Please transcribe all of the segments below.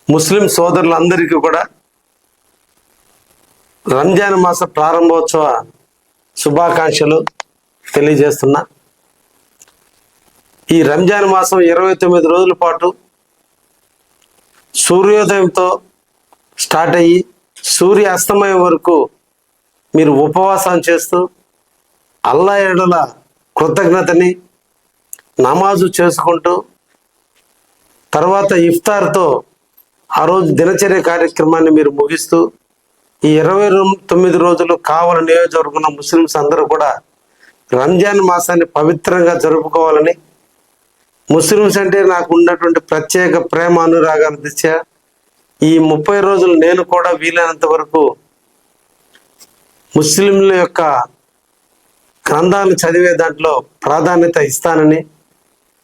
ముస్లిం సోదరులందరికీ కూడా రంజాన్ మాస ప్రారంభోత్సవ శుభాకాంక్షలు తెలియజేస్తున్నా. ఈ రంజాన్ మాసం 29 రోజుల పాటు సూర్యోదయంతో స్టార్ట్ అయ్యి సూర్య అస్తమయం వరకు మీరు ఉపవాసం చేస్తూ అల్లా ఎడల కృతజ్ఞతని నమాజు చేసుకుంటూ తర్వాత ఇఫ్తార్తో ఆ రోజు దినచర్య కార్యక్రమాన్ని మీరు ముగిస్తూ ఈ 29 రోజులు కావలి నియోజకవర్గంలో ముస్లిమ్స్ అందరూ కూడా రంజాన్ మాసాన్ని పవిత్రంగా జరుపుకోవాలని, ముస్లిమ్స్ అంటే నాకు ఉన్నటువంటి ప్రత్యేక ప్రేమ అనురాగాల దిశ ఈ 30 రోజులు నేను కూడా వీలైనంత వరకు ముస్లింల యొక్క గ్రంథాలను చదివే దాంట్లో ప్రాధాన్యత ఇస్తానని,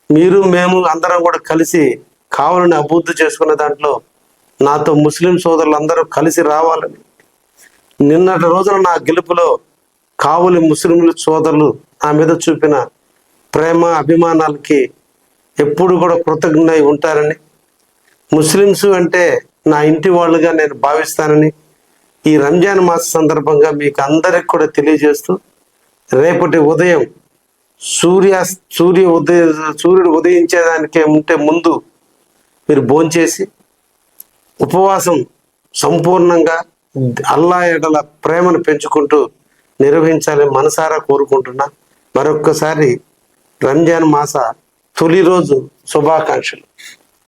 మీరు మేము అందరం కూడా కలిసి కావాలని అభివృద్ధి చేసుకునే దాంట్లో నాతో ముస్లిం సోదరులు అందరూ కలిసి రావాలని, నిన్నటి రోజున నా గెలుపులో కావలి ముస్లింలు సోదరులు నా మీద చూపిన ప్రేమ అభిమానాలకి ఎప్పుడు కూడా కృతజ్ఞై ఉంటారని, ముస్లిమ్స్ అంటే నా ఇంటి వాళ్ళుగా నేను భావిస్తానని ఈ రంజాన్ మాస సందర్భంగా మీకు అందరికి కూడా తెలియజేస్తూ, రేపటి ఉదయం సూర్యుడు ఉదయించేదానికే ఉంటే ముందు మీరు భోంచేసి ఉపవాసం సంపూర్ణంగా అల్లా ఎడల ప్రేమను పెంచుకుంటూ నిర్వహించాలని మనసారా కోరుకుంటున్నా. మరొక్కసారి రంజాన్ మాస తొలి రోజు శుభాకాంక్షలు.